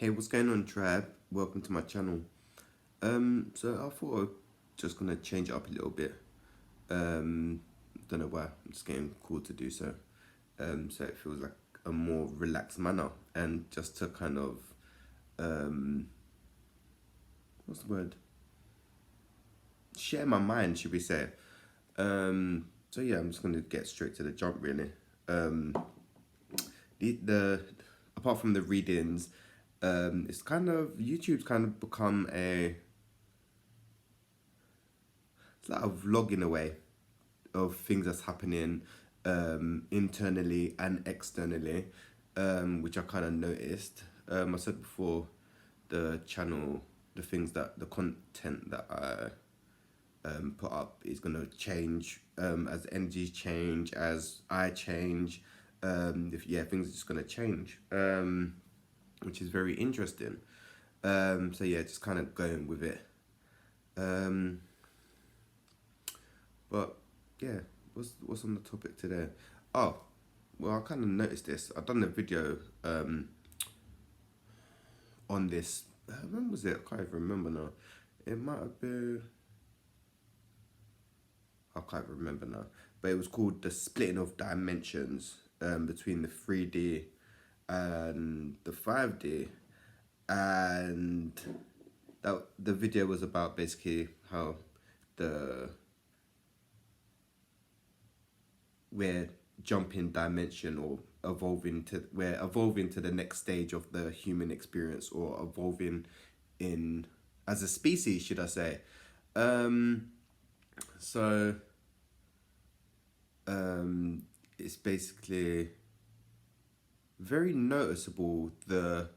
Hey, what's going on, tribe? Welcome to my channel. So I thought I'd just gonna change it up a little bit. Don't know why. I'm just getting called to do so. So it feels like a more relaxed manner, and just to kind of what's the word? Share my mind, should we say? So yeah, I'm just gonna get straight to the jump, really. Um, the apart from the readings, it's kind of YouTube's kind of become it's like a vlog in a way of things that's happening internally and externally, which I kind of noticed. I said before, the channel, the content that I put up is gonna change as energies change, as I change. Things are just gonna change, which is very interesting. So yeah, just kind of going with it. Um, But yeah, what's on the topic today? Oh, well, I kind of noticed this. I've done a video on this. When was it? I can't even remember now. It might have been. I can't remember now. But it was called the splitting of dimensions between the 3D and the 5D, and that the video was about basically how the we're jumping dimension, or we're evolving to the next stage of the human experience, or evolving in as a species, should I say. um so it's basically very noticeable, the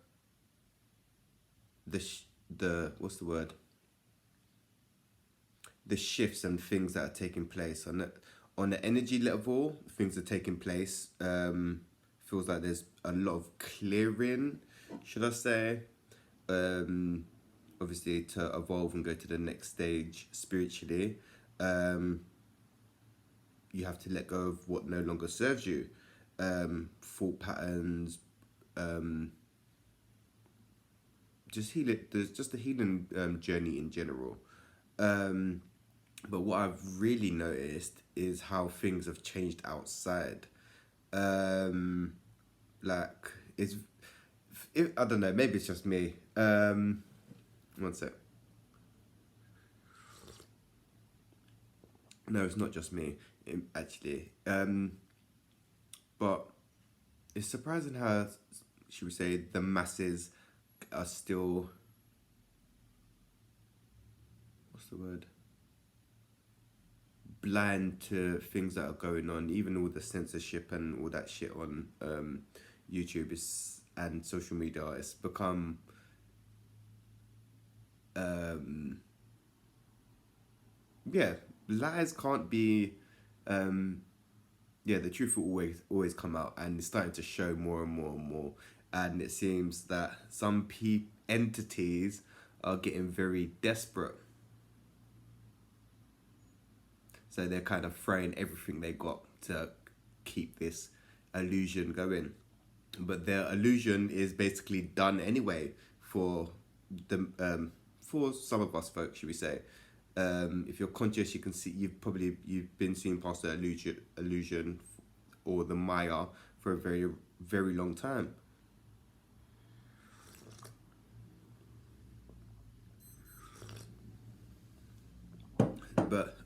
what's the word, the shifts and things that are taking place on the energy level. Things are taking place. Feels like there's a lot of clearing, should I say. Um, Obviously, to evolve and go to the next stage spiritually, you have to let go of what no longer serves you. Thought patterns, um, just heal it. There's just a healing journey in general. Um, But what I've really noticed is how things have changed outside. Um, like I don't know, maybe it's just me. One sec. No, it's not just me, actually. But it's surprising how, should we say, the masses are still, what's the word, blind to things that are going on. Even all the censorship and all that shit on YouTube and social media. It's become yeah, lies can't be the truth will always come out, and it's starting to show more and more and more. And it seems that some entities are getting very desperate, so they're kind of throwing everything they got to keep this illusion going. But their illusion is basically done anyway for the for some of us folks, should we say. If you're conscious, you can see you've been seeing past the illusion or the Maya for a very, very long time. But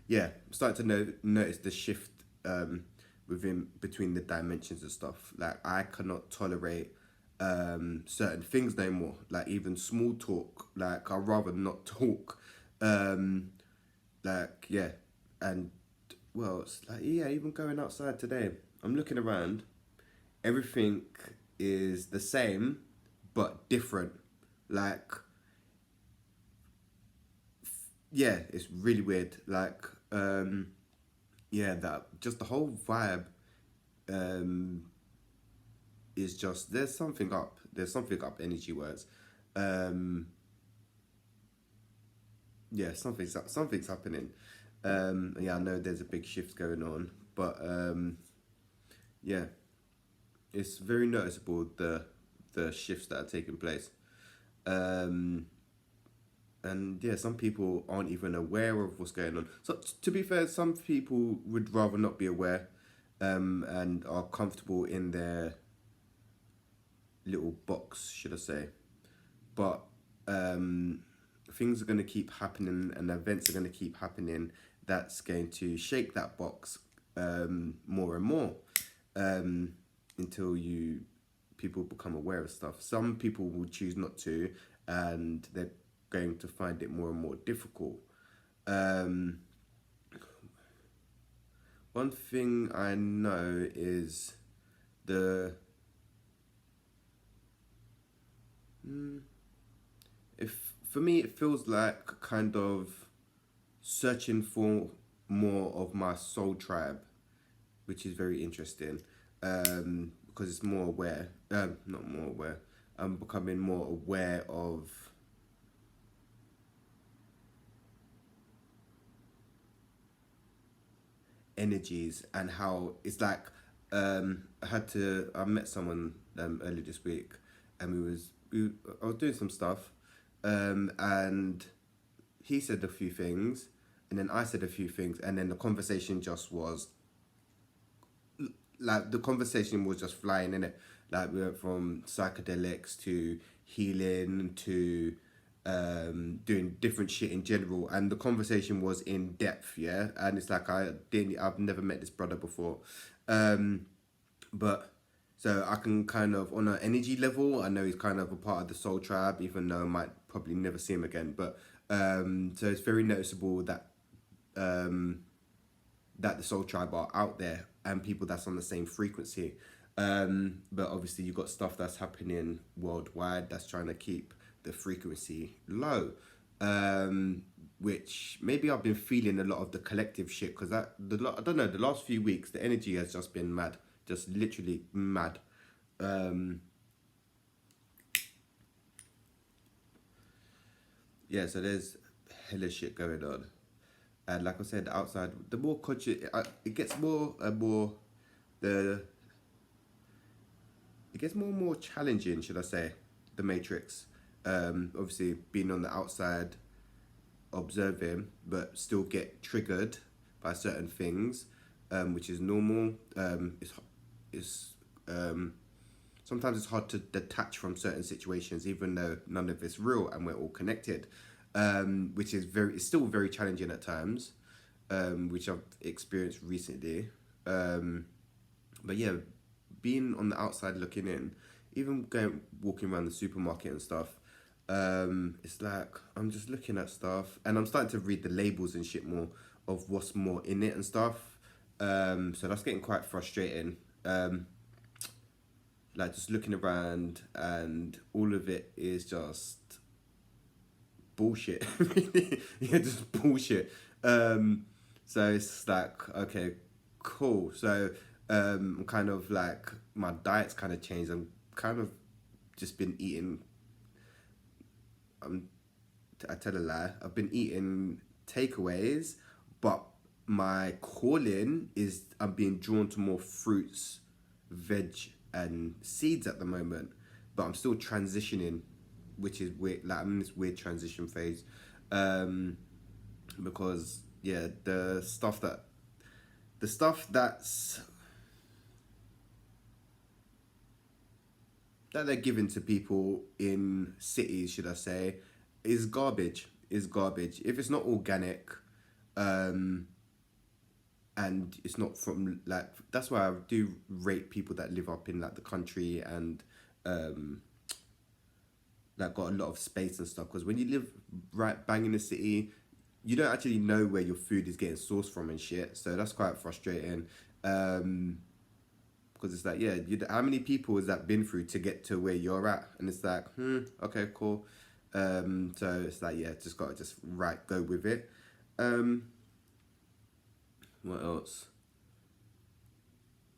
yeah, I'm starting to notice the shift within between the dimensions and stuff. Like, I cannot tolerate certain things no more. Like, even small talk. Like, I'd rather not talk. Um, yeah, and well, it's like, yeah, even going outside today, I'm looking around. Everything is the same, but different. Like, yeah, it's really weird. Like, yeah, that just the whole vibe um, is just, there's something up. There's something up energy wise. Um, yeah, something's happening. Yeah, I know there's a big shift going on, but yeah, it's very noticeable, the shifts that are taking place. Um, and yeah, some people aren't even aware of what's going on. So to be fair, some people would rather not be aware, and are comfortable in their little box, should I say? But um, things are going to keep happening, and events are going to keep happening. That's going to shake that box more and more, um, until people become aware of stuff. Some people will choose not to, and they're going to find it more and more difficult. Um, One thing I know is the if for me it feels like kind of searching for more of my soul tribe, which is very interesting, because it's more aware. Not more aware. I'm becoming more aware of energies and how it's like. I met someone earlier this week, and I was doing some stuff, and he said a few things, and then I said a few things, and then the conversation just was like the conversation was just flying in it. Like we went from psychedelics to healing to doing different shit in general, and the conversation was in depth, yeah. And it's like I've never met this brother before, but so I can kind of on an energy level, I know he's kind of a part of the soul tribe, even though I might probably never see him again. But so it's very noticeable that that the soul tribe are out there and people that's on the same frequency. But obviously you got stuff that's happening worldwide that's trying to keep the frequency low. Which maybe I've been feeling a lot of the collective shit because I don't know, the last few weeks the energy has just been mad, just literally mad. Yeah, so there's hella shit going on. And like I said, outside, the more conscious, it gets more and more, the it gets more and more challenging, should I say, the Matrix. Obviously, being on the outside, observing, but still get triggered by certain things, which is normal. It's sometimes it's hard to detach from certain situations, even though none of it's real and we're all connected, which is it's still very challenging at times, which I've experienced recently. But yeah, being on the outside looking in, even walking around the supermarket and stuff, it's like I'm just looking at stuff and I'm starting to read the labels and shit more of what's more in it and stuff. So that's getting quite frustrating. Like just looking around and all of it is just bullshit. Yeah, just bullshit. So it's like, okay, cool. So I'm kind of like my diet's kind of changed. I'm kind of just been eating. I tell a lie. I've been eating takeaways, but my calling is I'm being drawn to more fruits, veg, and seeds at the moment. But I'm still transitioning, which is weird. Like I'm in this weird transition phase, because yeah, the stuff that they're giving to people in cities, should I say, is garbage. Is garbage. If it's not organic, um, and it's not from like that's why I do rate people that live up in like the country and um, that got a lot of space and stuff. Because when you live right bang in the city, you don't actually know where your food is getting sourced from and shit. So that's quite frustrating. Because it's like, yeah, how many people has that been through to get to where you're at? And it's like, okay, cool. So it's like, yeah, just gotta just go with it. What else?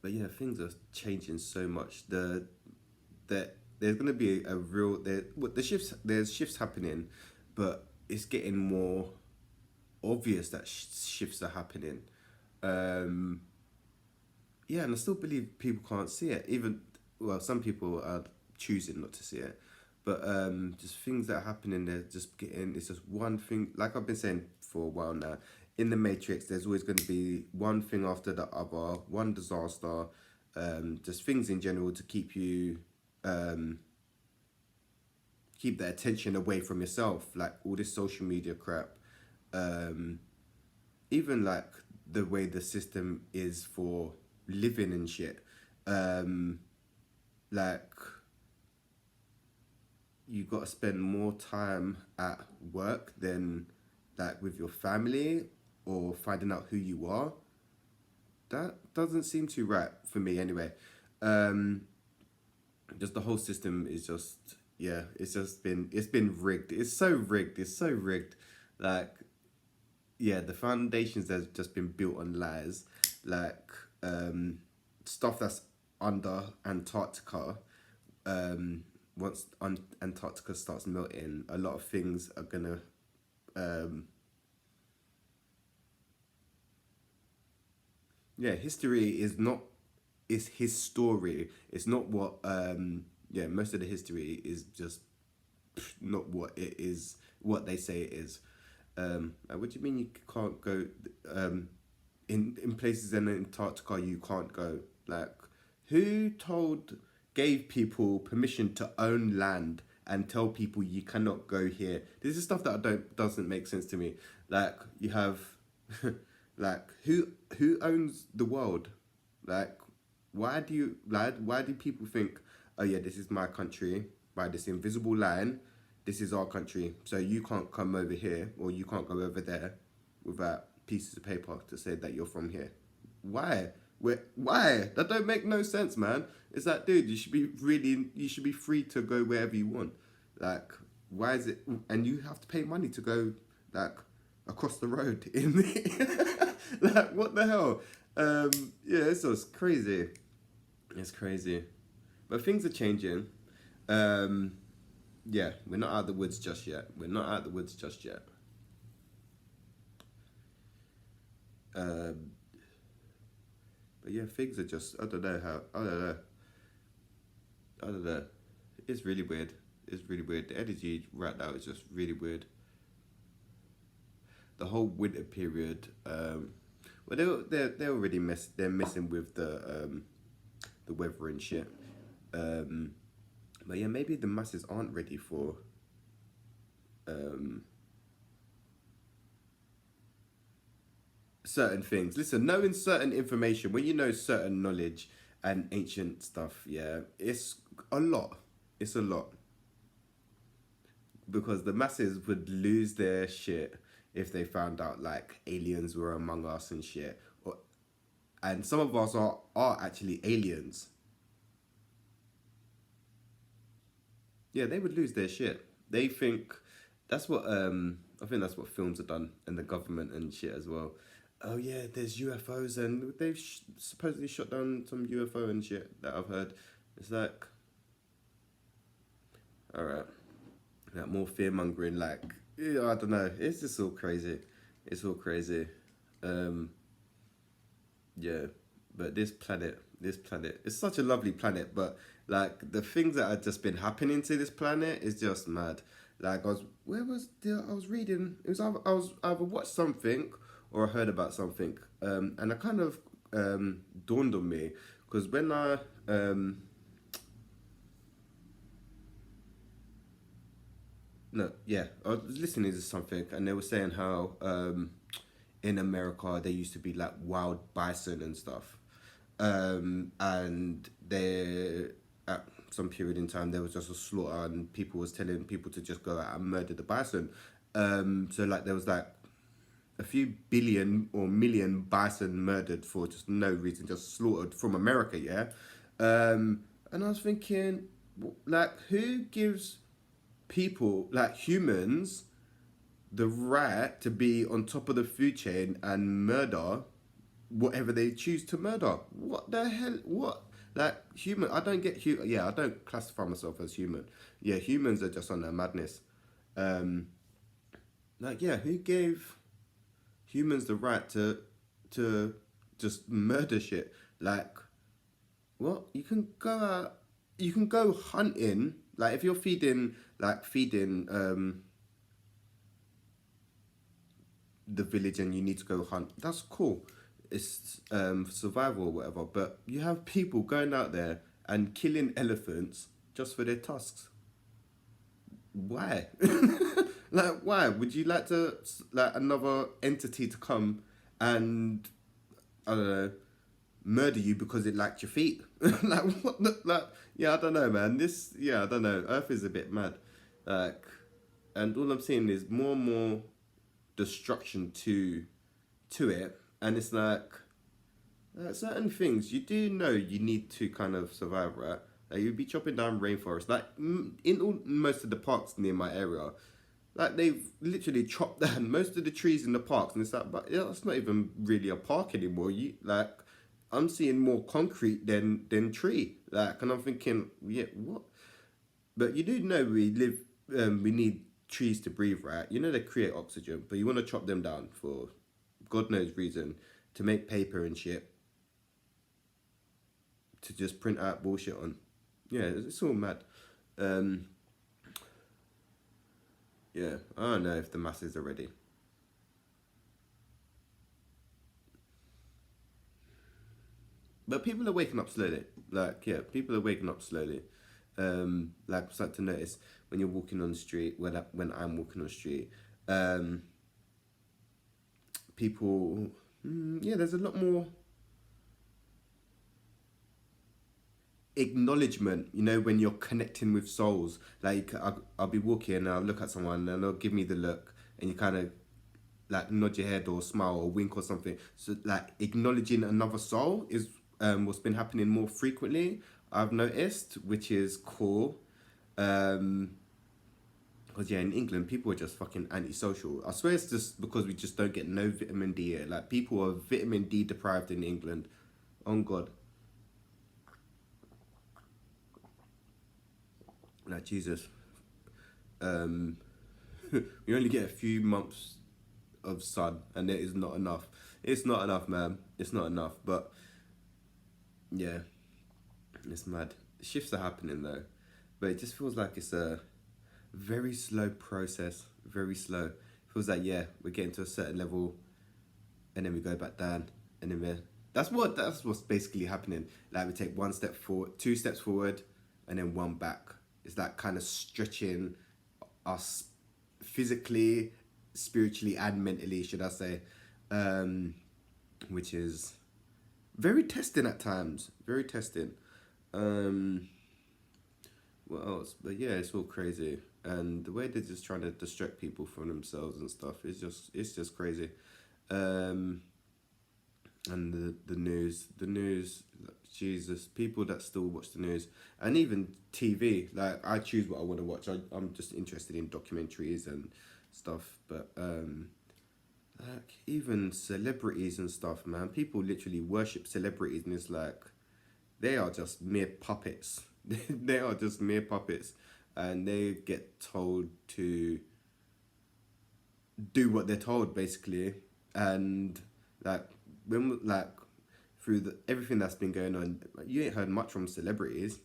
But yeah, things are changing so much. There's gonna be a real the shifts. There's shifts happening, but it's getting more obvious that shifts are happening. Yeah, and I still believe people can't see it. Even well, some people are choosing not to see it. But just things that happen in there, just getting, it's just one thing, like I've been saying for a while now, in the Matrix, there's always going to be one thing after the other, one disaster, just things in general to keep you, keep the attention away from yourself, like all this social media crap, even like the way the system is for living and shit, like you got to spend more time at work than like with your family or finding out who you are. That doesn't seem too right for me anyway. Just the whole system is just, yeah, it's been rigged. It's so rigged. It's so rigged. Like, yeah, the foundations have just been built on lies. Like, stuff that's under Antarctica, once Antarctica starts melting, a lot of things are gonna, yeah, history is not, it's his story. It's not what, yeah, most of the history is just not what it is, what they say it is. Like, what do you mean you can't go, in places in Antarctica you can't go? Like, who gave people permission to own land and tell people you cannot go here? This is stuff that doesn't make sense to me. Like, you have, like, who owns the world? Like, why do people think, oh yeah, this is my country by this invisible line, this is our country, so you can't come over here or you can't go over there without pieces of paper to say that you're from here? Why? Why? That don't make no sense, man. It's like, dude, you should be free to go wherever you want. Like, why is it? And you have to pay money to go, like, across the road in the, like, what the hell? Yeah, it's just crazy. It's crazy, but things are changing. Yeah, we're not out of the woods just yet. We're not out of the woods just yet. But yeah, things are just, I don't know how, I don't know. It's really weird. It's really weird. The energy right now is just really weird. The whole winter period, well, they're already they're messing with the weather and shit. But yeah, maybe the masses aren't ready for certain things. Listen, knowing certain information, when you know certain knowledge and ancient stuff, yeah, it's a lot. It's a lot. Because the masses would lose their shit if they found out like aliens were among us and shit. And some of us are actually aliens. Yeah, they would lose their shit. They think that's what I think that's what films have done, and the government and shit as well. Oh yeah, there's UFOs and they've supposedly shot down some UFO and shit that I've heard. It's like, all right, like more fear mongering. Like, yeah, I don't know. It's just all crazy. It's all crazy. Yeah, but this planet, it's such a lovely planet, but like the things that have just been happening to this planet is just mad. Like I was reading, it was I was either watched something or I heard about something, and it kind of dawned on me because when I no, yeah, I was listening to something and they were saying how in America there used to be like wild bison and stuff, and they at some period in time there was just a slaughter and people was telling people to just go out and murder the bison. So like there was like a few billion or million bison murdered for just no reason, just slaughtered from America, yeah. And I was thinking, like, who gives people, like humans, the right to be on top of the food chain and murder whatever they choose to murder? What the hell? What? Like, human, I don't get human. Yeah, I don't classify myself as human. Yeah, humans are just on their madness. Like, yeah, who gave humans the right to just murder shit? Like, what? You can go out. you can go hunting. Like if you're feeding the village and you need to go hunt, that's cool. It's survival or whatever. But you have people going out there and killing elephants just for their tusks. Why? Like why? Would you like to like another entity to come and I don't know murder you because it liked your feet? Like what? Like yeah, I don't know, man. This yeah, I don't know. Earth is a bit mad. Like, and all I'm seeing is more and more destruction to it, and it's like certain things you do know you need to kind of survive, right? Like you'd be chopping down rainforest, like in all, most of the parks near my area, like they've literally chopped down most of the trees in the parks, and it's like, but yeah, that's not even really a park anymore. You like, I'm seeing more concrete than tree, like, and I'm thinking, yeah, what? But you do know we need trees to breathe, right? You know they create oxygen, but you want to chop them down for God knows reason to make paper and shit to just print out bullshit on. Yeah, it's all mad. Um, yeah, I don't know if the masses are ready. But people are waking up slowly. Like, yeah, people are waking up slowly. Like, I'm starting to notice when you're walking on the street, when I'm walking on the street, um, people, yeah, there's a lot more acknowledgement, you know, when you're connecting with souls. Like, I'll be walking and I'll look at someone and they'll give me the look, and you kind of like nod your head or smile or wink or something. So like acknowledging another soul is what's been happening more frequently. I've noticed, which is cool. Um, because yeah, in England, people are just fucking antisocial. I swear it's just because we just don't get no vitamin D here. Like people are vitamin D deprived in England. On God, like Jesus. Um, we only get a few months of sun, and it is not enough. It's not enough, man. It's not enough. But yeah, it's mad. Shifts are happening though, but it just feels like it's a very slow process. Very slow. It feels like yeah, we're getting to a certain level, and then we go back down, and then we're that's what's basically happening. Like we take one step forward, two steps forward, and then one back. It's that kind of stretching us physically, spiritually, and mentally, should I say, um, which is very testing at times. Very testing. Um, what else? But yeah, it's all crazy, and the way they're just trying to distract people from themselves and stuff is just crazy. Um, and the news, Jesus, people that still watch the news, and even TV. Like I choose what I want to watch. I'm just interested in documentaries and stuff, but like even celebrities and stuff, man. People literally worship celebrities, and it's like they are just mere puppets. They are just mere puppets, and they get told to do what they're told basically, and like when like through everything that's been going on, like, you ain't heard much from celebrities.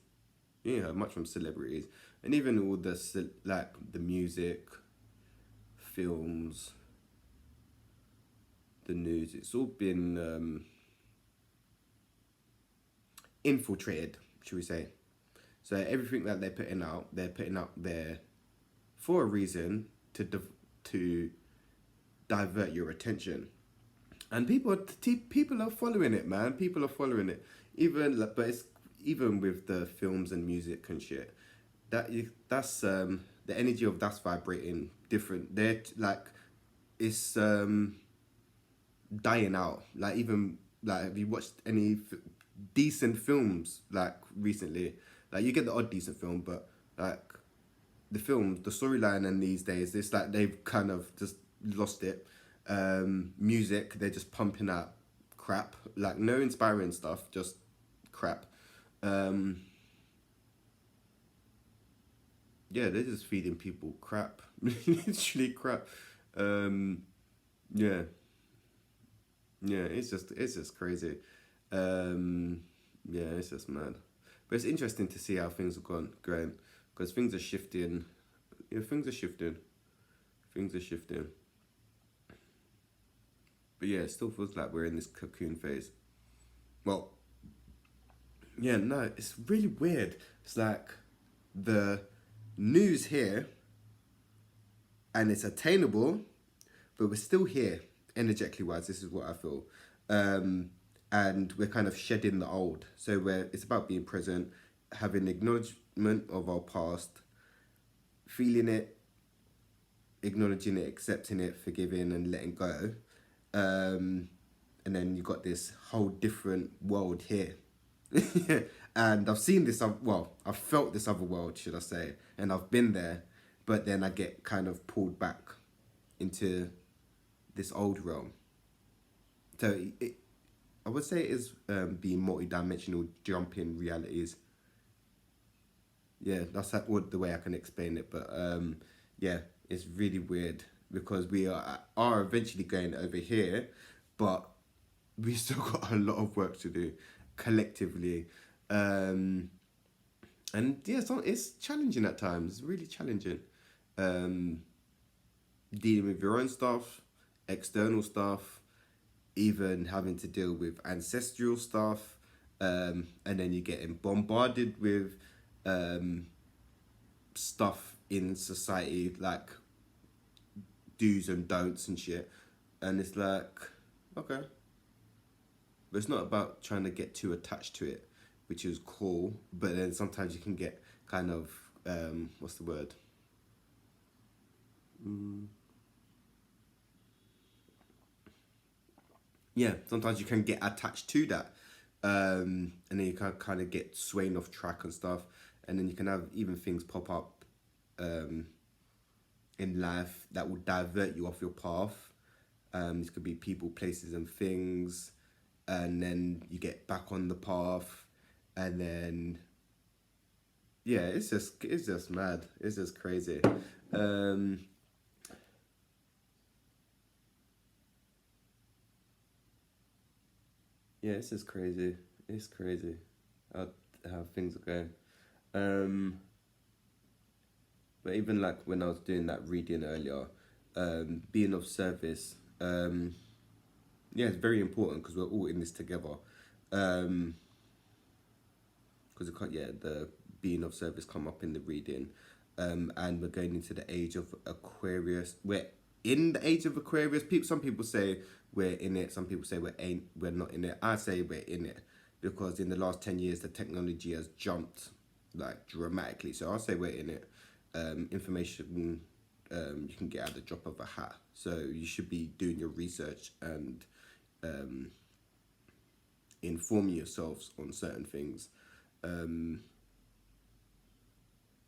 You ain't heard much from celebrities, and even all the like the music, films, the news. It's all been infiltrated, should we say? So everything that they're putting out there for a reason to to divert your attention, and people are following it, man. People are following it, even like, but it's even with the films and music and shit. That's the energy of that's vibrating different. They're like it's dying out. Like even like have you watched any decent films like recently? Like you get the odd decent film, but like the storyline, and these days it's like they've kind of just lost it. Music, they're just pumping out crap, like no inspiring stuff, just crap. Um, yeah, they're just feeding people crap, literally crap. Um, yeah, yeah, it's just crazy. Um, yeah, it's just mad. But it's interesting to see how things are going, because things are shifting. Yeah, things are shifting. Things are shifting. But yeah, it still feels like we're in this cocoon phase. Well, yeah, no, it's really weird. It's like the news here, and it's attainable, but we're still here, energetically wise. This is what I feel. And we're kind of shedding the old. So it's about being present, having acknowledgement of our past, feeling it, acknowledging it, accepting it, forgiving and letting go. And then you got this whole different world here. And I've seen this, I've felt this other world, should I say, and I've been there, but then I get kind of pulled back into this old realm. So I would say it is being multi-dimensional, jumping realities. Yeah, that's the way I can explain it. But yeah, it's really weird because we are eventually going over here, but we still got a lot of work to do collectively. And yeah, it's challenging at times. It's really challenging. Dealing with your own stuff, external stuff, even having to deal with ancestral stuff, and then you're getting bombarded with stuff in society like do's and don'ts and shit, and it's like, okay, but it's not about trying to get too attached to it, which is cool, but then sometimes you can get kind of what's the word, yeah, sometimes you can get attached to that, and then you can kind of get swaying off track and stuff, and then you can have even things pop up in life that will divert you off your path. This could be people, places and things, and then you get back on the path, and then yeah, it's just mad. It's just crazy. Yeah, it's just crazy. It's crazy how things are going. Um, but even like when I was doing that reading earlier, being of service, yeah, it's very important because we're all in this together. Because the being of service come up in the reading, and we're going into the age of Aquarius. We're in the age of Aquarius. Some people say we're in it. Some people say we're not in it. I say we're in it because in the last 10 years the technology has jumped like dramatically. So I'll say we're in it. Information you can get at the drop of a hat. So you should be doing your research and informing yourselves on certain things. But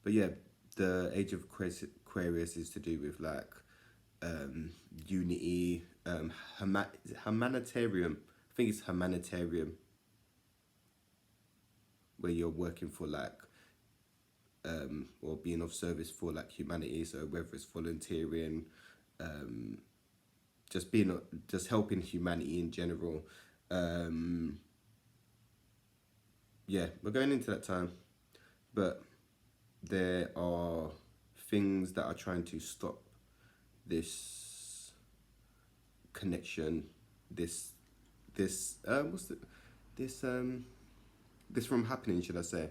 yeah, the age of Aquarius is to do with like unity, humanitarian. I think it's humanitarian, where you're working for like or being of service for like humanity. So whether it's volunteering, just helping humanity in general. Yeah, we're going into that time, but there are things that are trying to stop this connection, this this this from happening, should I say?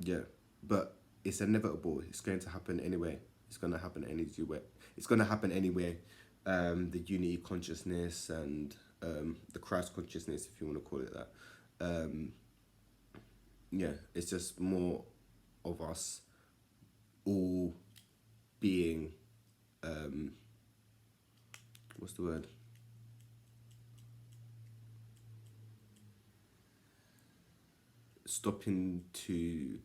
Yeah, but it's inevitable. It's going to happen anyway. It's going to happen anyway. It's going to happen anyway. The unity consciousness and the Christ consciousness, if you want to call it that. Yeah, it's just more of us all being, what's the word? Stopping to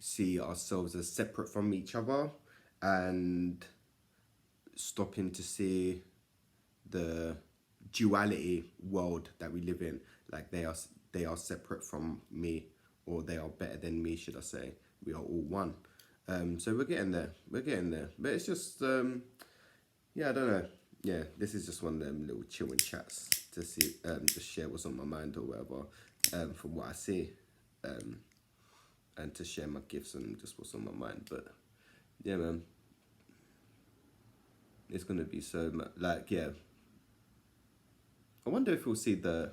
see ourselves as separate from each other and stopping to see the duality world that we live in. Like they are separate from me, or they are better than me, should I say. We are all one. So we're getting there. We're getting there. But it's just, yeah, I don't know. Yeah, this is just one of them little chilling chats to see, just share what's on my mind or whatever, from what I see. and to share my gifts and just what's on my mind. But yeah, man, it's gonna be so much like, yeah. I wonder if we'll see the.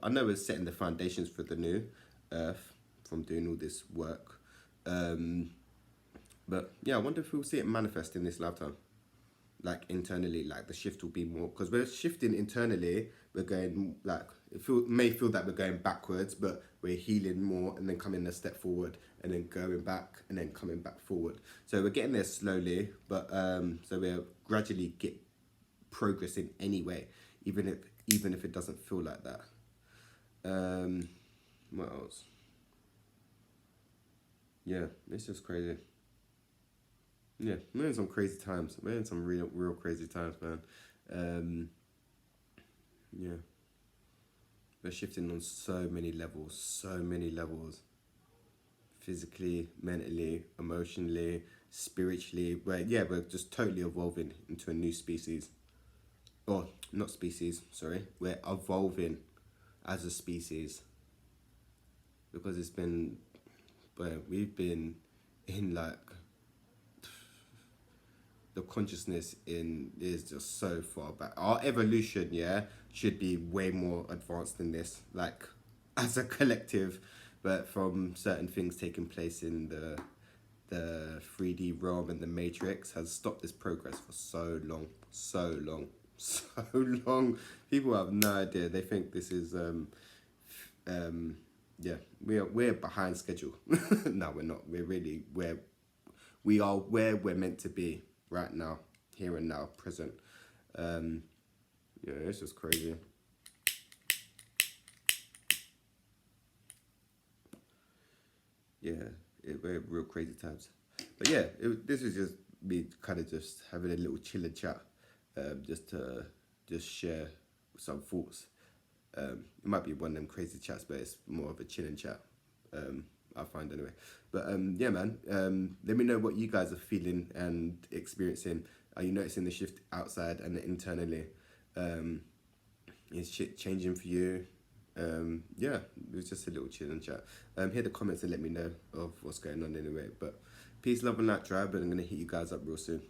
I know we're setting the foundations for the new Earth from doing all this work, but yeah, I wonder if we'll see it manifest in this lifetime. Like internally, like the shift will be more because we're shifting internally. We're going like may feel that we're going backwards, but we're healing more and then coming a step forward and then going back and then coming back forward. So we're getting there slowly, but so we're gradually get progressing anyway, even if it doesn't feel like that. What else? Yeah, it's just crazy. Yeah, we're in some crazy times. We're in some real crazy times, man. Um, yeah, we're shifting on so many levels, so many levels. Physically, mentally, emotionally, spiritually. We're just totally evolving into a new species. Or not species, sorry. We're evolving as a species because it's been, well, we've been in like the consciousness in is just so far back. Our evolution, yeah, should be way more advanced than this, like as a collective, but from certain things taking place in the 3D realm and the Matrix has stopped this progress for so long, so long, so long. People have no idea. They think this is yeah, we're behind schedule. No, we're not. We are where we're meant to be right now, here and now, present. Yeah, it's just crazy. Yeah, we're real crazy times. But yeah, this is just me kind of just having a little chilling chat, just to just share some thoughts. It might be one of them crazy chats, but it's more of a chilling chat. I find anyway. But yeah, man. Let me know what you guys are feeling and experiencing. Are you noticing the shift outside and internally? Is shit changing for you? Yeah, it was just a little chill and chat. Hear the comments and let me know of what's going on anyway. But peace, love, and light, tribe. And I'm gonna hit you guys up real soon.